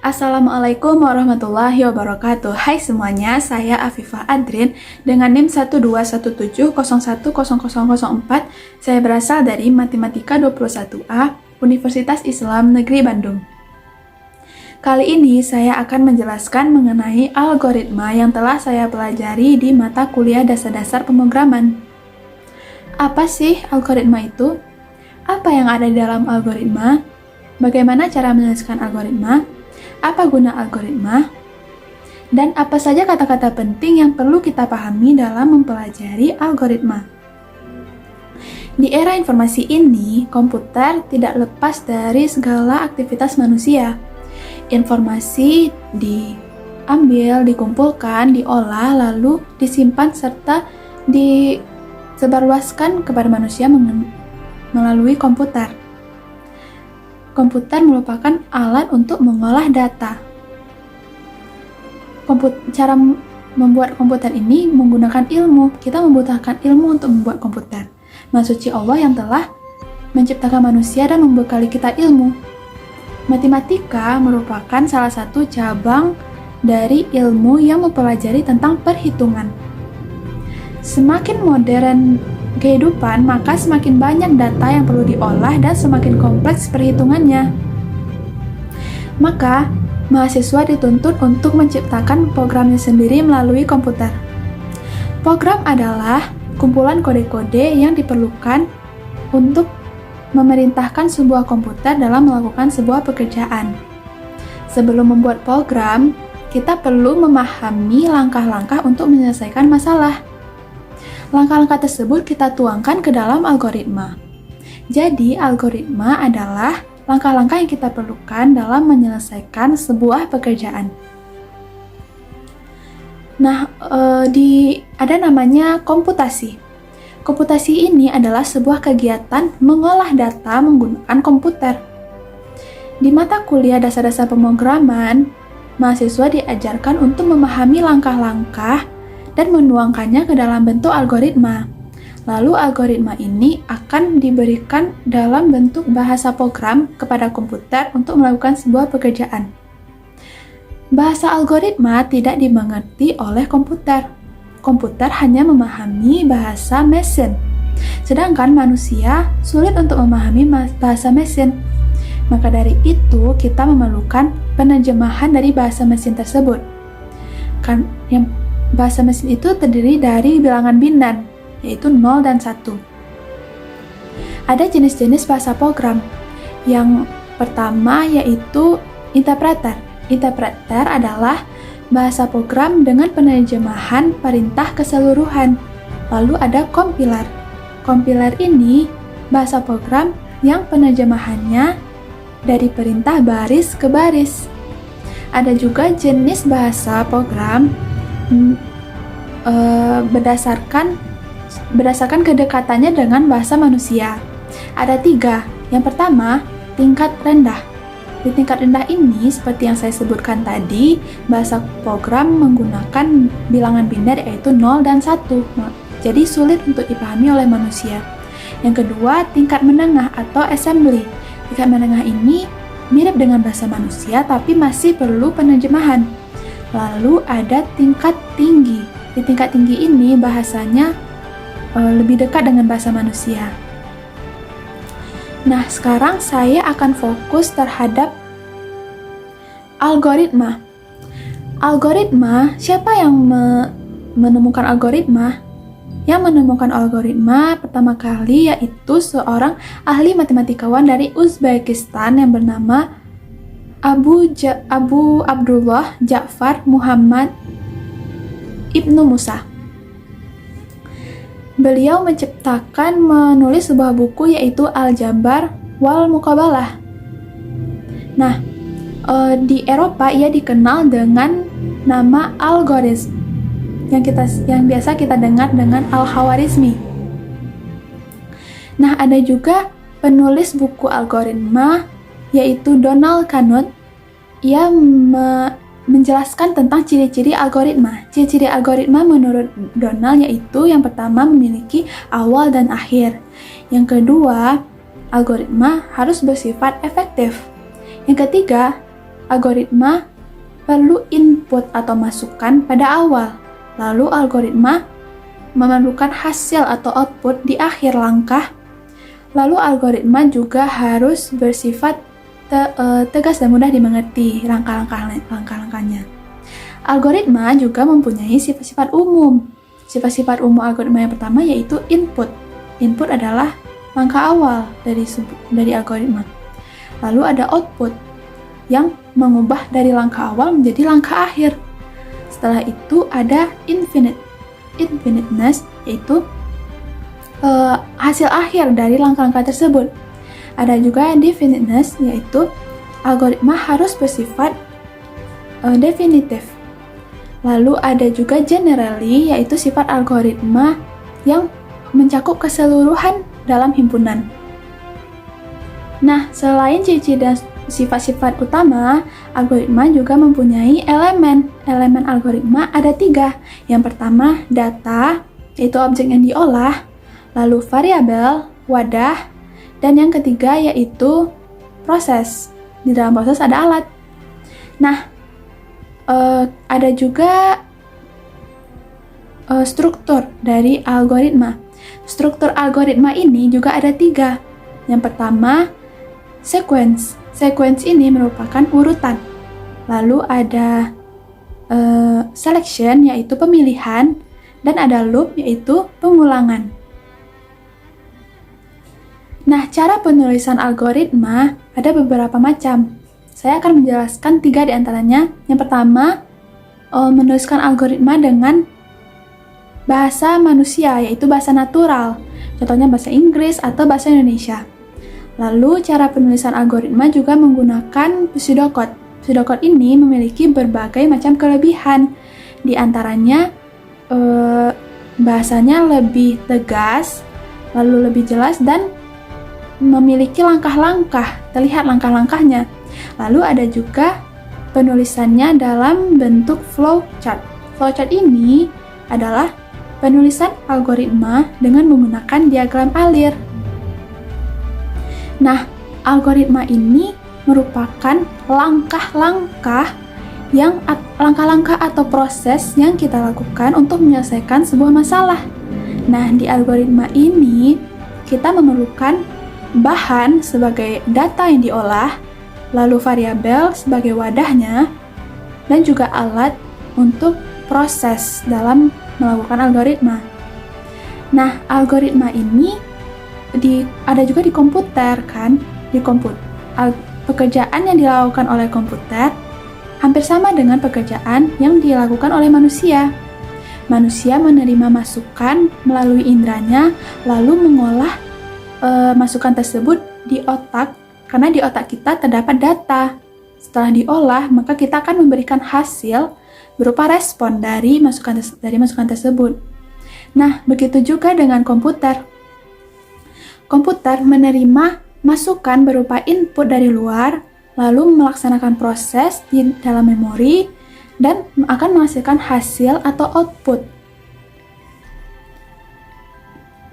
Assalamualaikum warahmatullahi wabarakatuh. Hai semuanya, saya Afifah Adrin dengan NIM 12170100004. Saya berasal dari Matematika 21A, Universitas Islam Negeri Bandung. Kali ini saya akan menjelaskan mengenai algoritma yang telah saya pelajari di mata kuliah dasar-dasar pemrograman. Apa sih algoritma itu? Apa yang ada di dalam algoritma? Bagaimana cara menyelesaikan algoritma? Apa guna algoritma? Dan apa saja kata-kata penting yang perlu kita pahami dalam mempelajari algoritma? Di era informasi ini, komputer tidak lepas dari segala aktivitas manusia. Informasi diambil, dikumpulkan, diolah, lalu disimpan serta disebarluaskan kepada manusia melalui komputer. Komputer merupakan alat untuk mengolah data. Cara membuat komputer ini menggunakan ilmu. Kita membutuhkan ilmu untuk membuat komputer. Maha suci Allah yang telah menciptakan manusia dan membekali kita ilmu. Matematika merupakan salah satu cabang dari ilmu yang mempelajari tentang perhitungan. Semakin modern kehidupan, maka semakin banyak data yang perlu diolah dan semakin kompleks perhitungannya. Maka, mahasiswa dituntut untuk menciptakan programnya sendiri melalui komputer. Program adalah kumpulan kode-kode yang diperlukan untuk memerintahkan sebuah komputer dalam melakukan sebuah pekerjaan. Sebelum membuat program, kita perlu memahami langkah-langkah untuk menyelesaikan masalah. Langkah-langkah tersebut kita tuangkan ke dalam algoritma. Jadi, algoritma adalah langkah-langkah yang kita perlukan dalam menyelesaikan sebuah pekerjaan. Nah, ada namanya komputasi. Komputasi ini adalah sebuah kegiatan mengolah data menggunakan komputer. Di mata kuliah dasar-dasar pemrograman, mahasiswa diajarkan untuk memahami langkah-langkah dan menuangkannya ke dalam bentuk algoritma. Lalu algoritma ini akan diberikan dalam bentuk bahasa program kepada komputer untuk melakukan sebuah pekerjaan. Bahasa algoritma tidak dimengerti oleh komputer. Komputer hanya memahami bahasa mesin, sedangkan manusia sulit untuk memahami bahasa mesin. Maka dari itu, kita memerlukan penerjemahan dari bahasa mesin tersebut. Bahasa mesin itu terdiri dari bilangan bintang, yaitu 0 dan 1. Ada jenis-jenis bahasa program. Yang pertama yaitu interpreter. Interpreter adalah bahasa program dengan penerjemahan perintah keseluruhan. Lalu ada compiler. Compiler ini bahasa program yang penerjemahannya dari perintah baris ke baris. Ada juga jenis bahasa program berdasarkan kedekatannya dengan bahasa manusia. Ada 3. Yang pertama, tingkat rendah. Di tingkat rendah ini, seperti yang saya sebutkan tadi, bahasa program menggunakan bilangan biner yaitu 0 dan 1. Jadi sulit untuk dipahami oleh manusia. Yang kedua, tingkat menengah atau assembly. Tingkat menengah ini mirip dengan bahasa manusia tapi masih perlu penerjemahan. Lalu ada tingkat tinggi. Di tingkat tinggi ini bahasanya lebih dekat dengan bahasa manusia. Nah, sekarang saya akan fokus terhadap algoritma. Algoritma, siapa yang menemukan algoritma? Yang menemukan algoritma pertama kali yaitu seorang ahli matematikawan dari Uzbekistan yang bernama Abu Abdullah Ja'far Muhammad Ibnu Musa. Beliau menulis sebuah buku yaitu Al-Jabar wal Muqabalah. Nah, di Eropa ia dikenal dengan nama algoritm yang biasa kita dengar dengan Al-Khawarizmi. Nah, ada juga penulis buku algoritma yaitu Donald Knuth. Ia menjelaskan tentang ciri-ciri algoritma. Ciri-ciri algoritma menurut Donald yaitu yang pertama memiliki awal dan akhir. Yang kedua, algoritma harus bersifat efektif. Yang ketiga, algoritma perlu input atau masukan pada awal, lalu algoritma memerlukan hasil atau output di akhir langkah. Lalu algoritma juga harus bersifat tegas dan mudah dimengerti langkah-langkahnya. Algoritma juga mempunyai sifat-sifat umum. Sifat-sifat umum algoritma yang pertama yaitu input. Input adalah langkah awal dari algoritma. Lalu ada output yang mengubah dari langkah awal menjadi langkah akhir. Setelah itu ada infiniteness, yaitu hasil akhir dari langkah-langkah tersebut. Ada juga definiteness, yaitu algoritma harus bersifat definitif. Lalu ada juga generally, yaitu sifat algoritma yang mencakup keseluruhan dalam himpunan. Nah, selain ciri-ciri dan sifat-sifat utama, algoritma juga mempunyai elemen. Elemen algoritma ada 3. Yang pertama, data, yaitu objek yang diolah. Lalu variabel, wadah. Dan yang ketiga yaitu proses. Di dalam proses ada alat. Nah, ada juga struktur dari algoritma. Struktur algoritma ini juga ada 3. Yang pertama, sequence. Sequence ini merupakan urutan. Lalu ada selection, yaitu pemilihan, dan ada loop, yaitu pengulangan. Nah, cara penulisan algoritma ada beberapa macam. Saya akan menjelaskan 3 di antaranya. Yang pertama, menuliskan algoritma dengan bahasa manusia, yaitu bahasa natural. Contohnya bahasa Inggris atau bahasa Indonesia. Lalu, cara penulisan algoritma juga menggunakan pseudocode. Pseudocode ini memiliki berbagai macam kelebihan. Di antaranya, bahasanya lebih tegas, lalu lebih jelas, dan memiliki langkah-langkah, terlihat langkah-langkahnya. Lalu ada juga penulisannya dalam bentuk flowchart. Flowchart ini adalah penulisan algoritma dengan menggunakan diagram alir. Nah, algoritma ini merupakan langkah-langkah atau proses yang kita lakukan untuk menyelesaikan sebuah masalah. Nah, di algoritma ini kita memerlukan bahan sebagai data yang diolah, lalu variabel sebagai wadahnya, dan juga alat untuk proses dalam melakukan algoritma. Nah, algoritma ini ada juga di komputer kan? Pekerjaan yang dilakukan oleh komputer hampir sama dengan pekerjaan yang dilakukan oleh manusia. Manusia menerima masukan melalui indranya, lalu mengolah masukan tersebut di otak, karena di otak kita terdapat data. Setelah diolah, maka kita akan memberikan hasil berupa respon dari masukan tersebut. Nah, begitu juga dengan komputer. Komputer menerima masukan berupa input dari luar, lalu melaksanakan proses di dalam memori, dan akan menghasilkan hasil atau output.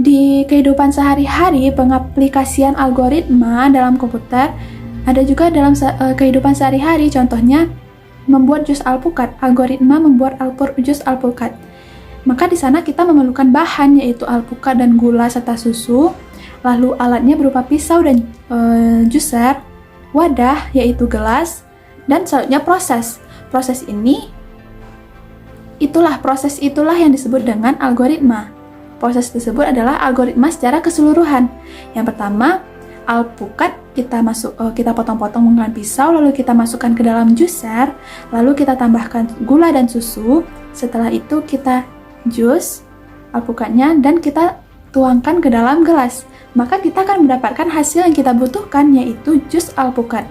Di kehidupan sehari-hari, pengaplikasian algoritma dalam komputer ada juga dalam kehidupan sehari-hari. Contohnya, membuat jus alpukat. Algoritma membuat jus alpukat. Maka di sana kita memerlukan bahan, yaitu alpukat dan gula serta susu. Lalu alatnya berupa pisau dan juicer, wadah yaitu gelas, dan selanjutnya proses. Proses itulah yang disebut dengan algoritma. Proses tersebut adalah algoritma secara keseluruhan. Yang pertama, alpukat kita potong-potong menggunakan pisau, lalu kita masukkan ke dalam juicer, lalu kita tambahkan gula dan susu. Setelah itu kita jus alpukatnya dan kita tuangkan ke dalam gelas. Maka kita akan mendapatkan hasil yang kita butuhkan, yaitu jus alpukat.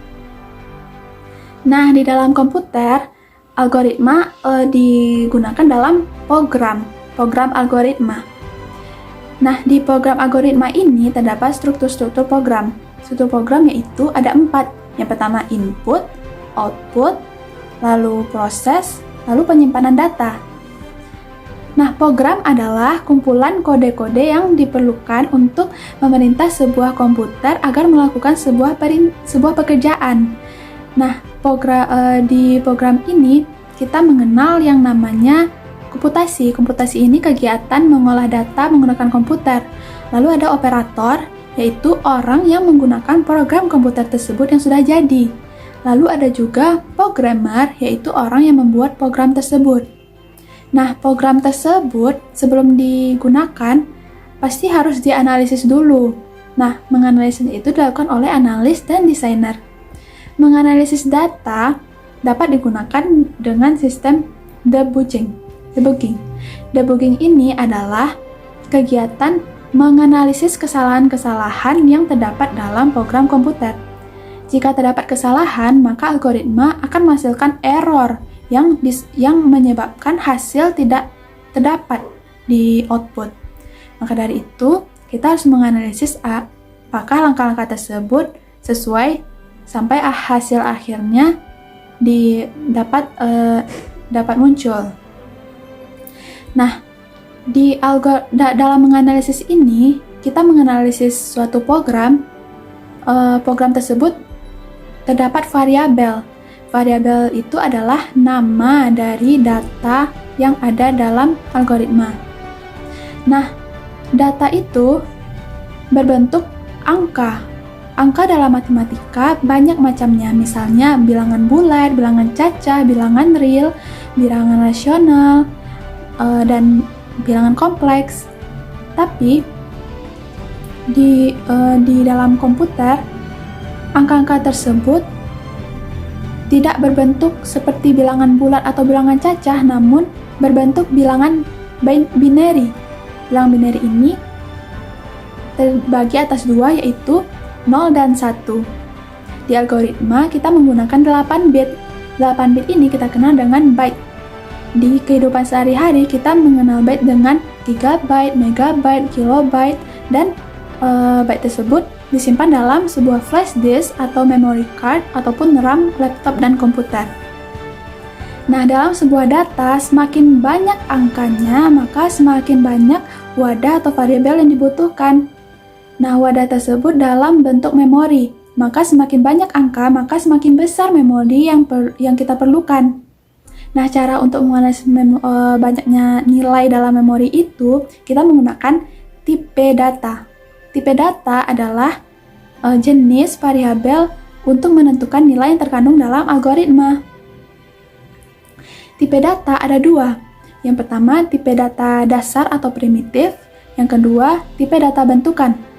Nah, di dalam komputer, algoritma digunakan dalam program algoritma. Nah, di program algoritma ini terdapat struktur-struktur program. Struktur program yaitu ada 4. Yang pertama input, output, lalu proses, lalu penyimpanan data. Nah, program adalah kumpulan kode-kode yang diperlukan untuk memerintah sebuah komputer agar melakukan sebuah pekerjaan. Nah, di program ini kita mengenal yang namanya komputasi. Komputasi ini kegiatan mengolah data menggunakan komputer. Lalu ada operator, yaitu orang yang menggunakan program komputer tersebut yang sudah jadi. Lalu ada juga programmer, yaitu orang yang membuat program tersebut. Nah, program tersebut sebelum digunakan pasti harus dianalisis dulu. Nah, menganalisis itu dilakukan oleh analis dan desainer. Menganalisis data dapat digunakan dengan sistem debugging. Debugging ini adalah kegiatan menganalisis kesalahan-kesalahan yang terdapat dalam program komputer. Jika terdapat kesalahan, maka algoritma akan menghasilkan error yang menyebabkan hasil tidak terdapat di output. Maka dari itu, kita harus menganalisis apakah langkah-langkah tersebut sesuai sampai hasil akhirnya dapat muncul. Nah, dalam menganalisis ini, kita menganalisis suatu program. Program tersebut terdapat variabel. Variabel itu adalah nama dari data yang ada dalam algoritma. Nah, data itu berbentuk angka. Angka dalam matematika banyak macamnya, misalnya bilangan bulat, bilangan cacah, bilangan real, bilangan rasional, dan bilangan kompleks. Tapi di dalam komputer, angka-angka tersebut tidak berbentuk seperti bilangan bulat atau bilangan cacah, namun berbentuk bilangan binary. Bilangan binary ini terbagi atas dua, yaitu 0 dan 1. Di algoritma kita menggunakan 8 bit. 8 bit ini kita kenal dengan byte. Di kehidupan sehari-hari kita mengenal byte dengan gigabyte, megabyte, kilobyte, dan byte tersebut disimpan dalam sebuah flash disk atau memory card ataupun RAM laptop dan komputer. Nah, dalam sebuah data, semakin banyak angkanya, maka semakin banyak wadah atau variabel yang dibutuhkan. Nah, wadah tersebut dalam bentuk memori. Maka semakin banyak angka, maka semakin besar memori yang kita perlukan. Nah, cara untuk menganalisis banyaknya nilai dalam memori itu, kita menggunakan tipe data. Tipe data adalah jenis variabel untuk menentukan nilai yang terkandung dalam algoritma. Tipe data ada dua. Yang pertama, tipe data dasar atau primitif. Yang kedua, tipe data bentukan.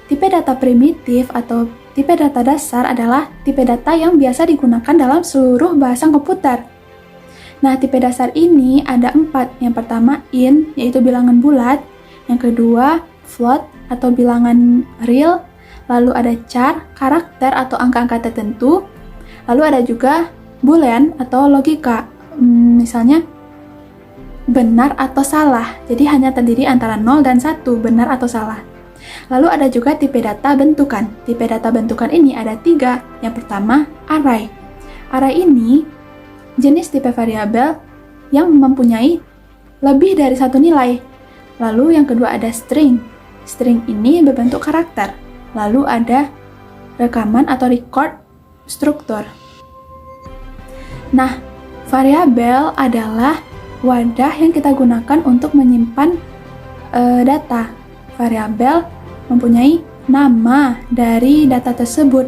Tipe data primitif atau tipe data dasar adalah tipe data yang biasa digunakan dalam seluruh bahasa komputer. Nah, tipe dasar ini ada 4. Yang pertama, int, yaitu bilangan bulat. Yang kedua, float atau bilangan real. Lalu ada char, karakter atau angka-angka tertentu. Lalu ada juga boolean atau logika. Misalnya, benar atau salah. Jadi hanya terdiri antara 0 dan 1, benar atau salah. Lalu ada juga tipe data bentukan. Tipe data bentukan ini ada 3. Yang pertama, array. Array ini jenis tipe variabel yang mempunyai lebih dari satu nilai. Lalu yang kedua ada string. String ini berbentuk karakter. Lalu ada rekaman atau record struktur. Nah, variabel adalah wadah yang kita gunakan untuk menyimpan data. Variabel mempunyai nama dari data tersebut.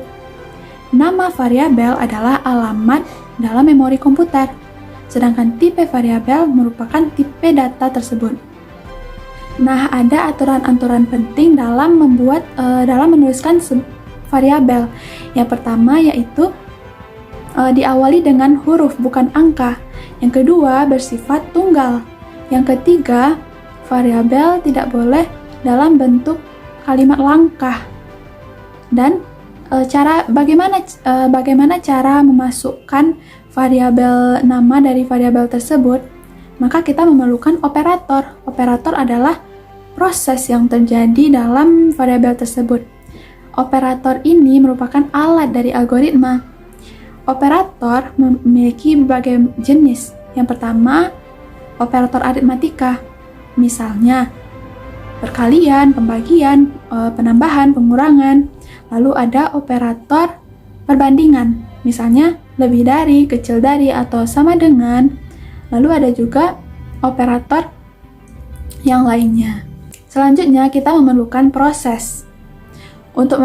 Nama variabel adalah alamat dalam memori komputer, sedangkan tipe variabel merupakan tipe data tersebut. Nah, ada aturan-aturan penting dalam menuliskan variabel. Yang pertama yaitu diawali dengan huruf bukan angka. Yang kedua bersifat tunggal. Yang ketiga, variabel tidak boleh dalam bentuk kalimat langkah. Dan bagaimana cara memasukkan variabel nama dari variabel tersebut? Maka kita memerlukan operator. Operator adalah proses yang terjadi dalam variabel tersebut. Operator ini merupakan alat dari algoritma. Operator memiliki berbagai jenis. Yang pertama, operator aritmatika. Misalnya, perkalian, pembagian, penambahan, pengurangan. Lalu ada operator perbandingan. Misalnya, lebih dari, kecil dari, atau sama dengan. Lalu ada juga operator yang lainnya. Selanjutnya kita memerlukan proses. Untuk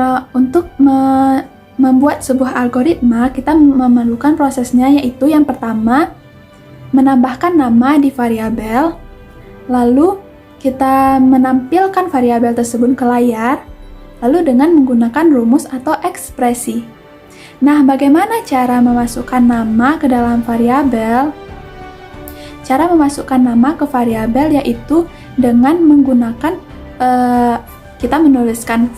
membuat sebuah algoritma, kita memerlukan prosesnya, yaitu yang pertama, menambahkan nama di variabel, lalu kita menampilkan variabel tersebut ke layar, lalu dengan menggunakan rumus atau ekspresi. Nah, bagaimana cara memasukkan nama ke dalam variabel? Cara memasukkan nama ke variabel yaitu dengan menggunakan kita menuliskan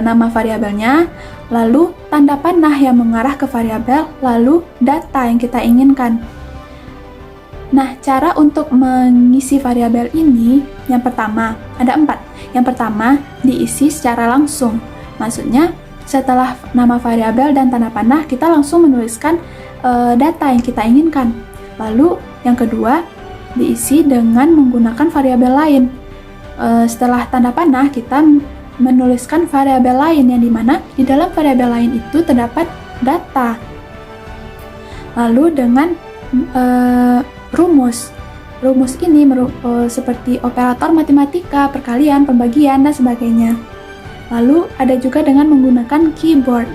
nama variabelnya, lalu tanda panah yang mengarah ke variabel, lalu data yang kita inginkan. Nah, cara untuk mengisi variabel ini, yang pertama, ada 4. Yang pertama, diisi secara langsung. Maksudnya, setelah nama variabel dan tanda panah, kita langsung menuliskan data yang kita inginkan. Lalu, yang kedua, diisi dengan menggunakan variabel lain. Setelah tanda panah, kita menuliskan variabel lain yang dimana di dalam variabel lain itu terdapat data. Lalu dengan rumus. Rumus ini seperti operator matematika, perkalian, pembagian, dan sebagainya. Lalu ada juga dengan menggunakan keyboard.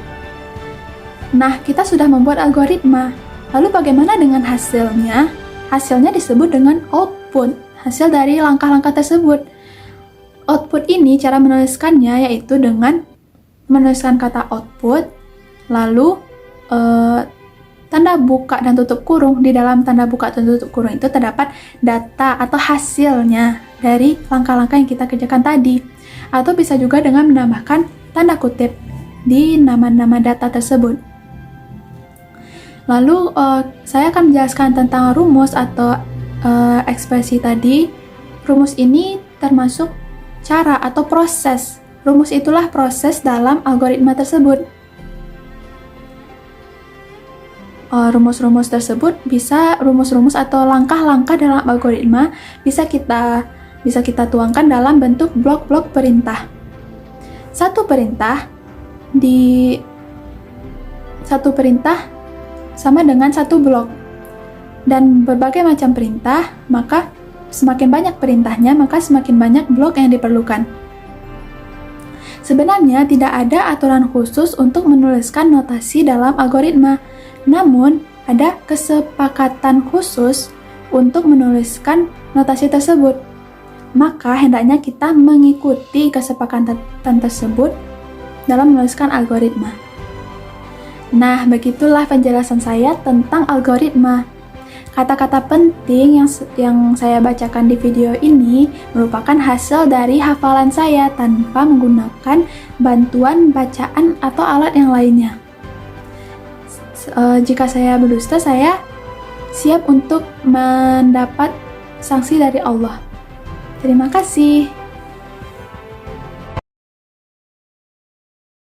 Nah, kita sudah membuat algoritma. Lalu bagaimana dengan hasilnya? Hasilnya disebut dengan output, hasil dari langkah-langkah tersebut. Output ini cara menuliskannya yaitu dengan menuliskan kata output, lalu tanda buka dan tutup kurung. Di dalam tanda buka dan tutup kurung itu terdapat data atau hasilnya dari langkah-langkah yang kita kerjakan tadi. Atau bisa juga dengan menambahkan tanda kutip di nama-nama data tersebut. Lalu saya akan menjelaskan tentang rumus atau ekspresi tadi. Rumus ini termasuk cara atau proses. Rumus itulah proses dalam algoritma tersebut. Rumus-rumus tersebut rumus-rumus atau langkah-langkah dalam algoritma bisa kita tuangkan dalam bentuk blok-blok perintah. Satu perintah sama dengan satu blok. Dan berbagai macam perintah, maka semakin banyak perintahnya, maka semakin banyak blok yang diperlukan. Sebenarnya tidak ada aturan khusus untuk menuliskan notasi dalam algoritma. Namun, ada kesepakatan khusus untuk menuliskan notasi tersebut. Maka, hendaknya kita mengikuti kesepakatan tersebut dalam menuliskan algoritma. Nah, begitulah penjelasan saya tentang algoritma. Kata-kata penting yang saya bacakan di video ini merupakan hasil dari hafalan saya tanpa menggunakan bantuan bacaan atau alat yang lainnya. Jika saya berdusta, saya siap untuk mendapat sanksi dari Allah. Terima kasih.